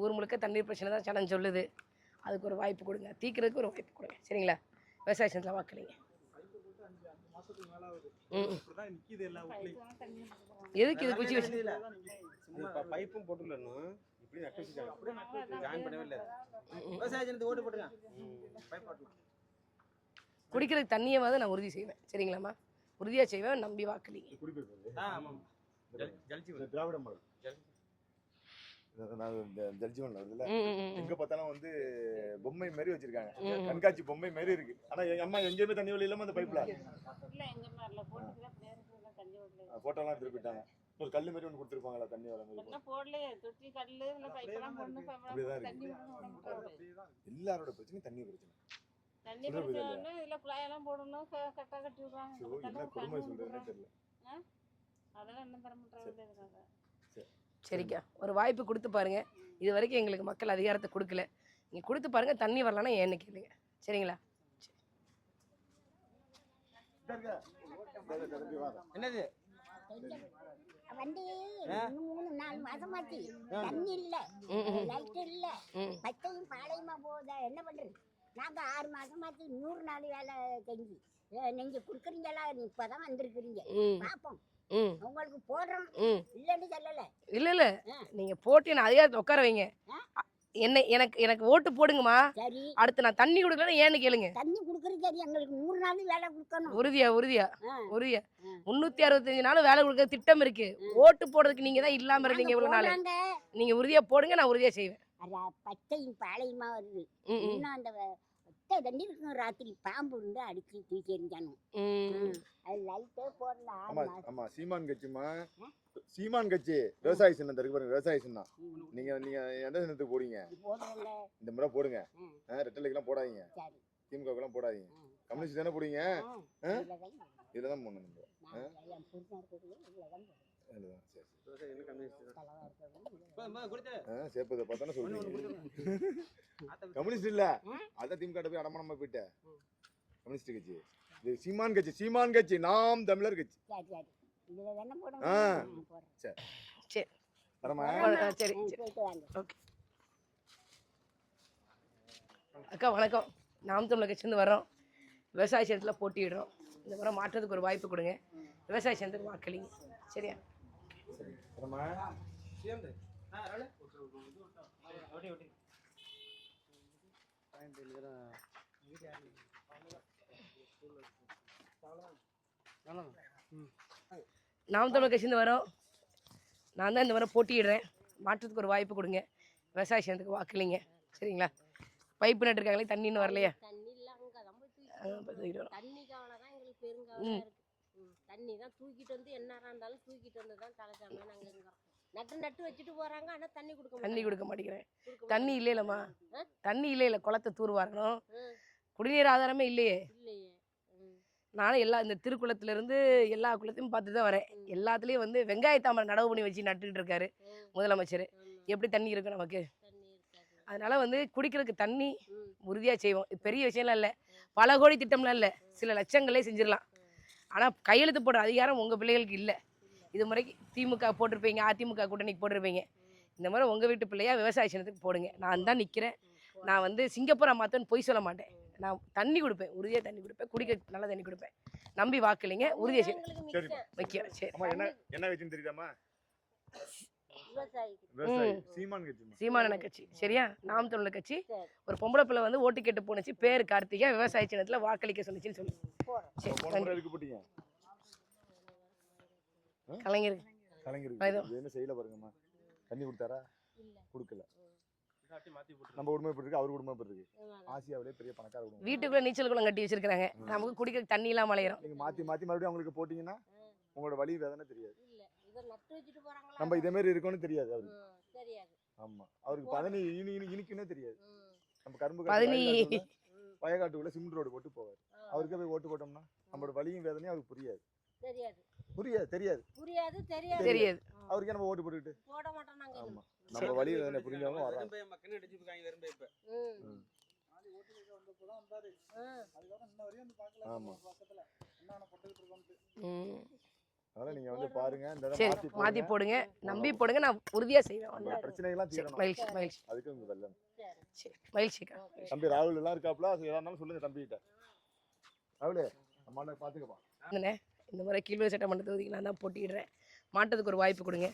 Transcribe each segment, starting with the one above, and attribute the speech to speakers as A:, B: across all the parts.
A: ஊர் முழுக்க தண்ணீர் பிரச்சனை தான் சனம் சொல்லுது. அதுக்கு ஒரு வாய்ப்பு கொடுங்க, தீர்க்கிறதுக்கு ஒரு வாய்ப்பு கொடுங்க. சரிங்களா? விவசாய சனத்தில் வாக்களிங்க. எதுக்கு இது குச்சி வச்சு
B: பைப்பும் போட்டுலன்னு இப்படி நட்டு வச்சுட்டாங்க. ஜாயின் பண்ணவே இல்லை. விவசாய ஜனத்துக்கு ஓட்டு போட்டுங்க. பைப் போட்டுலாம்.
A: குடிக்கிறதுக்கு தண்ணியை வந்து நான் உறுதி செய்வேன். சரிங்களாம்மா? உறுதியாக செய்வேன். நம்பி வாக்களிங்க.
B: திராவிட மாடல் ஜல்ஜீவன்ல வருதுல்ல, எங்க பார்த்தாலும் வந்து பொம்மை மாதிரி வச்சிருக்காங்க. கண்காட்சி பொம்மை மாதிரி இருக்கு. ஆனா எங்க அம்மா எங்கேயுமே தண்ணி வரல இல்லாம அந்த பைப்ல போட்டோ எல்லாம் எடுத்துட்டு போயிட்டாங்க. ஒரு கல்லு மாதிரி ஒன்று கொடுத்துருப்பாங்களா தண்ணி வர மாதிரி. எல்லாரோட பிரச்சனை தண்ணி பிரச்சனை.
C: இதுல குழாயெல்லாம் போடணும், கட்டா கட்டி விடுவாங்க.
B: என்ன குடும்பம் சொல்றதுன்னே தெரியல.
C: அதெல்லாம் என்ன தர மாட்டாங்க.
A: சரிக்கா, ஒரு வாய்ப்பு கொடுத்து பாருங்க. இது வரைக்கும் எங்களுக்கு மக்கள் அதிகாரத்தை கொடுக்கல. நீங்கள் கொடுத்து பாருங்க. தண்ணி வரலன்னா ஏன்னு கேளுங்க. சரிங்களா?
B: என்னது
D: வண்டி 3-4 மாசமாச்சு, தண்ணி இல்ல, லைட் இல்ல, பச்சையும் பாளையமா போகுதா, என்ன பண்றது? நாங்க 6 மாசமாச்சு 100 நாள் வேலை செஞ்சு நீங்க குடுக்குறீங்களா? இப்பதான் வந்திருக்கிறீங்க, பாப்போம். உங்களுக்கு போடுறோம், இல்லன்னு சொல்லல.
A: இல்ல இல்ல, நீங்க போட்டு நான் அதிகாரத்தை உட்கார வைங்க. என்ன எனக்கு ஓட்டு போடுங்கம்மா.
D: சரி,
A: அடுத்து நான் தண்ணி கொடுக்கலன்னு ஏன்னு கேளுங்க.
D: தண்ணி குடுக்குறது சரி, எங்களுக்கு 100 நாள் வேலை கொடுக்கணும்.
A: உறுதியா 365 நாளும் வேலை கொடுக்க திட்டம் இருக்கு. ஓட்டு போடுறதுக்கு நீங்க தான் இல்லாம இருந்தீங்க இவ்வளவு நாள். நீங்க உறுதியா போடுங்க, நான் உறுதியா செய்வேன்.
D: பச்சையும் பாளையமா வருது. இன்னும் அந்த தண்ணி இருக்கும். ராத்திரி பாம்பு இருந்து அடிச்சு தூக்கி எறிஞ்சானும். அது லைட்டே போடல.
B: ஆமா, சீமான் கட்சிமா, சீமான் கட்சி விவசாய சின்னம் இருக்கு பாருங்க. விவசாய சின்னம் நீங்க எந்த சின்னத்துக்கு போடுங்க? இந்த முறை போடுங்க. ரெட்டலைக்கெல்லாம் போடாதீங்க, திமுகவுக்கெல்லாம் போடாதீங்க. கம்யூனிஸ்ட் தானே போடுங்க. இதுலதான் போடணும். சேர்ப்பதை பார்த்தானே சொல்றீங்க. கம்யூனிஸ்ட் இல்ல, அதான் திமுக போய் அடமானமா போயிட்டேன். கம்யூனிஸ்ட் கட்சி இது சீமான் கட்சி. சீமான் கட்சி நாம் தமிழர் கட்சி.
A: அக்கா வணக்கம். நாம் தமிழர் கட்சியிருந்து வர்றோம். விவசாய சனத்தில் போட்டியிடுறோம். இந்த முறை மாற்றத்துக்கு ஒரு வாய்ப்பு கொடுங்க. விவசாய சனத்துக்கு வாக்களிங்க. சரியா? நாம் தமிழர் கட்சியிருந்து வரோம். நான் தான் இந்த முறை போட்டியிடுறேன். மாற்றத்துக்கு ஒரு வாய்ப்பு கொடுங்க. விவசாய சனத்துக்கு வாக்களிங்க. சரிங்களா? பைப்பு நட்டுருக்காங்களே, தண்ணி இன்னும் வரலையா?
C: தண்ணி தான் தூக்கிட்டு வந்து என்ன இருந்தாலும் தூக்கிட்டு வந்து தான் தலைச்சாங்க. நாங்கள் எங்க நட்டு வச்சுட்டு போறாங்க, ஆனால் தண்ணி கொடுக்க
A: மாட்டேங்கிறேன். தண்ணி இல்லைல்லம்மா, தண்ணி இல்லை. குளத்தை தூர்வாரணும். குடிநீர் ஆதாரமே இல்லையே. நானும் இந்த திருக்குளத்திலிருந்து எல்லா குளத்தையும் பார்த்து தான் வரேன். எல்லாத்துலேயும் வந்து வெங்காய தாமரை நடவு பண்ணி வச்சு நட்டுக்கிட்டு இருக்காரு முதலமைச்சர். எப்படி தண்ணி இருக்கு நமக்கு? அதனால வந்து குடிக்கிறதுக்கு தண்ணி உறுதியாக செய்வோம். பெரிய விஷயம்லாம் இல்லை, பல கோடி திட்டம்லாம் இல்லை, சில லட்சங்களே செஞ்சிடலாம். ஆனால் கையெழுத்து போடுற அதிகாரம் உங்கள் பிள்ளைகளுக்கு இல்லை. இது முறைக்கு திமுக போட்டிருப்பீங்க, அதிமுக கூட்டணிக்கு போட்டிருப்பீங்க. இந்த மாதிரி உங்கள் வீட்டு பிள்ளையா விவசாய சின்னத்துக்கு போடுங்க. நான் தான் நிற்கிறேன். நான் வந்து சிங்கப்பூரை மாற்றன்னு பொய் சொல்ல மாட்டேன். நான் தண்ணி கொடுப்பேன், உறுதியாக தண்ணி கொடுப்பேன். குடிக்க நல்ல தண்ணி கொடுப்பேன். நம்பி வாக்களிங்க. உறுதியாக வைக்கிறேன். சரி,
B: என்ன வச்சுன்னு தெரியுதாமா?
A: சீமான கட்சி. சரியா? நாம் தமிழர் கட்சி. ஒரு பொம்பளை பிள்ளை வந்து ஓட்டு கேட்டு போனுச்சு, பேரு கார்த்திகா, விவசாய சின்னத்துல வாக்களிக்க சொன்னிச்சுன்னு சொல்லு. கலைஞர்
B: என்ன செய்யல பாருங்கம்மா. தண்ணி கொடுத்தாரா? கொடுக்கல. நம்ம குடும்பம் எப்படி இருக்கு, அவர் குடும்பம் எப்படி இருக்கு? ஆசியாவிலே பெரிய பணக்கார குடும்பம்.
A: வீட்டுக்குள்ள நீச்சல் குளம் கட்டி வச்சிருக்காங்க. நமக்கு குடிக்க தண்ணி இல்லாம அலையறோம்.
B: நீங்க மாத்தி மறுபடியும் அவங்களுக்கு போட்டீங்கன்னா உங்களோட வலி வேதனை தெரியாது. நம்ம இதே மாதிரி இருக்கோம்னு தெரியாது அவருக்கு. ஆமா, அவருக்கு பதனி இனிக்குன்னே தெரியாது. நம்ம கரும்பு வயக்காட்டுக்குள்ள சிமெண்ட் ரோடு போட்டு போவார். அவருக்கே போய் ஓட்டு போட்டோம்னா நம்மளோட வலியும் வேதனையும் அவருக்கு புரியாது. தெரியாது. அவருக்கே நம்ம ஓட்டு போட்டுக்கிட்டு போட மாட்டோம் நாங்க. ஆமா, நம்ம வலி வேதனை புரிஞ்சவங்க வராங்க. மக்கள் அடிச்சு காங்க வெறும் பேப்ப. ஓட்டு வந்தப்போ தான் வந்தாரு. அதுக்கு அப்புறம் இன்ன வரையும் வந்து பார்க்கல. பக்கத்துல என்னென்ன போட்டுட்டு இருக்கோம்னு. அதனால நீங்க வந்து பாருங்க இந்த இடம்
A: சரி மாற்றி போடுங்க, நம்பி போடுங்க, நான் உறுதியாக செய்வேன்.
B: உங்க பிரச்சனைகள்லாம்
A: சரி
B: தீரணும்.
A: மகிழ்ச்சி மகிழ்ச்சி.
B: அதுக்கு உங்க வெள்ளம்.
A: சரி மகிழ்ச்சிக்கா.
B: தம்பி ராகுல் எல்லாம் இருக்காப்ல, அது எதா இருந்தாலும் சொல்லுங்க தம்பிகிட்ட. ராகுல் அம்மா பாத்துக்கப்பா.
A: இந்த முறை கீழ்வெளி சட்டமன்ற தொகுதிக்கு நான் தான் போட்டியிடுறேன். மாற்றத்துக்கு ஒரு வாய்ப்பு கொடுங்க,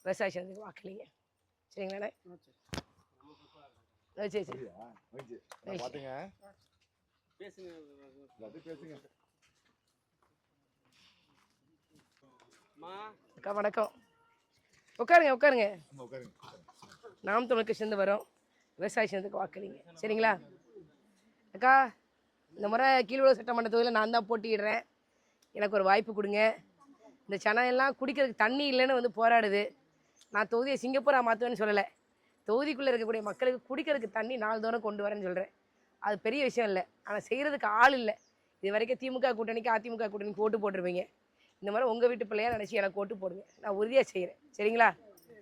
A: விவசாய சங்கத்துக்கு வாக்களிங்க. சரிங்களாண்ணே? சரி சரி
B: சரியா மகிழ்ச்சி. பாத்துங்க பேசுங்க, எல்லாத்தையும் பேசுங்க.
A: அக்கா வணக்கம். உட்காருங்க உட்காருங்க.
B: அம்மா உட்காருங்க.
A: நாம் தமிழுக்கு சேர்ந்து வரோம், விவசாய சங்கத்துக்கு வாக்களிங்க. சரிங்களா அக்கா? இந்த முறை கீழ்வெளி சட்டமன்ற தொகுதியில் நான் தான் போட்டியிடுறேன். எனக்கு ஒரு வாய்ப்பு கொடுங்க. இந்த சனம் எல்லாம் குடிக்கிறதுக்கு தண்ணி இல்லைன்னு வந்து போராடுது. நான் தொகுதியை சிங்கப்பூராக மாற்றுவேன்னு சொல்லலை, தொகுதிக்குள்ளே இருக்கக்கூடிய மக்களுக்கு குடிக்கிறதுக்கு தண்ணி நாள்தோறும் கொண்டு வரேன்னு சொல்கிறேன். அது பெரிய விஷயம் இல்லை, ஆனால் செய்கிறதுக்கு ஆள் இல்லை. இது வரைக்கும் திமுக கூட்டணிக்கு அதிமுக கூட்டணிக்கு ஓட்டு போட்டிருப்பீங்க. இந்த மாதிரி உங்கள் வீட்டு பிள்ளையா நினச்சி எனக்கு ஓட்டு போடுங்க, நான் உறுதியாக செய்கிறேன். சரிங்களா?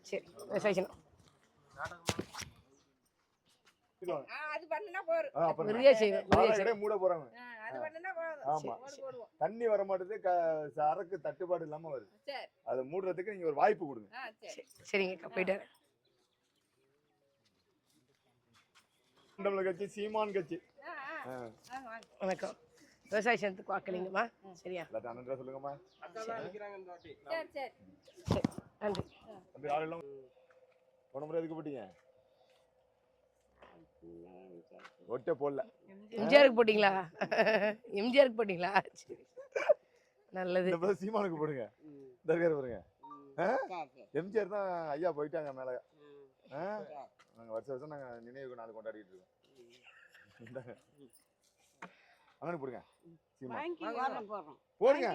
A: சரி விவசாயம் உறுதியாக செய்வேன்.
B: மூட போறாங்க. ஆமா தண்ணி வர மாட்டேது, சரக்கு தட்டுப்பாடு இல்லாம வருது. அதை மூடுறதுக்கு நீங்க ஒரு வாய்ப்பு கொடுங்க.
A: சரிங்கக்கா போயிட்டு வரேன்.
B: கட்சி சீமான் கட்சி.
A: வணக்கம். விவசாய சங்கத்துக்கு வாக்களிங்கம்மா. சரியா?
B: அண்ணன் சொல்லுங்கம்மா.
A: சரி நன்றி.
B: தம்பி ஆளெல்லாம் போன முறை எதுக்கு போட்டீங்க? ஒட்டே போடல.
A: எம்ஜிஆருக்கு போட்டீங்களா? எம்ஜிஆருக்கு போட்டீங்களா? சரி நல்லது.
B: சீமானுக்கு போடுங்க. தர்கார் பாருங்க. எம்ஜிஆர் தான் ஐயா போயிட்டாங்க மேல. நாங்க வருஷம் நாங்க நினைவு நாள் கொண்டாடிட்டு இருக்கோம். அங்கே போடுங்க. போடுங்க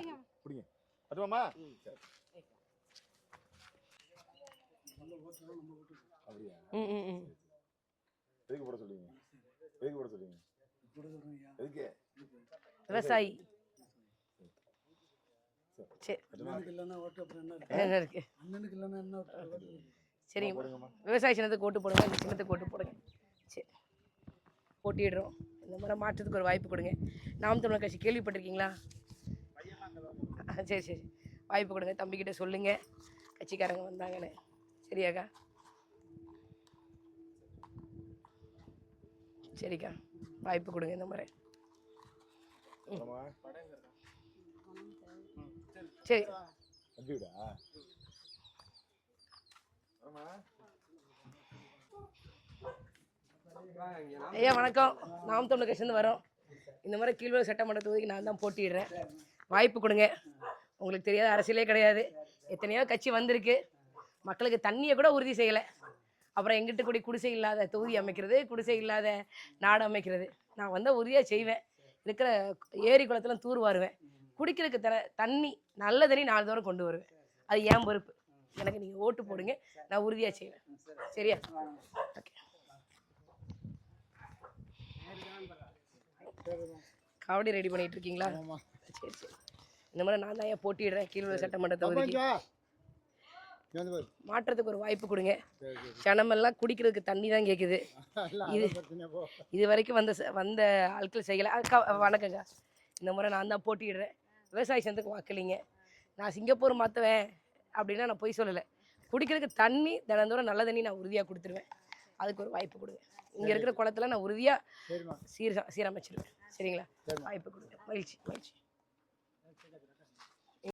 B: பிடிங்க. அதுவாமா அப்படியா? எதுக்கு போட சொல்லுவீங்க? எதுக்கு போட சொல்லுவீங்க? எதுக்கு?
A: விவசாயி. சரி என்ன இருக்கு? சரிங்க விவசாய சின்னத்துக்கு ஓட்டு போடுங்க, இந்த சின்னத்துக்கு ஓட்டு போடுங்க. சரி போட்டிடுறோம். இந்த முறை மாற்றத்துக்கு ஒரு வாய்ப்பு கொடுங்க. நாம் தமிழர் கட்சி கேள்விப்பட்டிருக்கீங்களா? சரி சரி வாய்ப்பு கொடுங்க, தம்பிக்கிட்ட சொல்லுங்க கட்சிக்காரங்க வந்தாங்கன்னு. சரியாக்கா? சரிக்கா வாய்ப்பு கொடுங்க இந்த முறை. சரி ஐயா வணக்கம். நாம் தமிழர் கட்சியிலேருந்து வரோம். இந்த மாதிரி கீழ்வெளி சட்டமன்ற தொகுதிக்கு நான் தான் போட்டிடுறேன். வாய்ப்பு கொடுங்க. உங்களுக்கு தெரியாத அரசியலே கிடையாது, எத்தனையோ கட்சி வந்திருக்கு, மக்களுக்கு தண்ணியை கூட உறுதி செய்யலை. அப்புறம் எங்கிட்ட கூடிய குடிசை இல்லாத தொகுதி அமைக்கிறது, குடிசை இல்லாத நாடு அமைக்கிறது. நான் வந்து உறுதியாக செய்வேன். இருக்கிற ஏரி குளத்தில் தூர் வாருவேன். குடிக்கிறதுக்கு தண்ணி நல்ல தண்ணி நாள்தோறும் கொண்டு வருவேன். அது ஏன் பொறுப்பு. எனக்கு நீங்கள் ஓட்டு போடுங்க, நான் உறுதியாக செய்வேன். சரியா? ஓகே. காவடி ரெடி பண்ணிட்டு இருக்கீங்களா? சரி சரி. இந்த மாதிரி நான் தான் ஏன் போட்டிடுறேன் கீழ்வெளி சட்டமன்ற தொகுதிக்கு. மாற்றத்துக்கு ஒரு வாய்ப்பு கொடுங்க. ஜனமெல்லாம் குடிக்கிறதுக்கு தண்ணி தான் கேட்குது. இது வரைக்கும் வந்த ஆட்கள் செய்யலை. வணக்கங்க. இந்த முறை நான் தான் போட்டிடுறேன். விவசாய சங்கத்துக்கு வாக்களிங்க. நான் சிங்கப்பூர் மாற்றுவேன் அப்படின்னா நான் பொய் சொல்லலை. குடிக்கிறதுக்கு தண்ணி தினந்தோறும் நல்ல தண்ணி நான் உறுதியாக கொடுத்துருவேன். அதுக்கு ஒரு வாய்ப்பு கொடுங்க. இங்கே இருக்கிற குளத்துல நான் உறுதியாக சீரமைச்சிருவேன். சரிங்களா? வாய்ப்பு கொடுங்க. மகிழ்ச்சி மகிழ்ச்சி.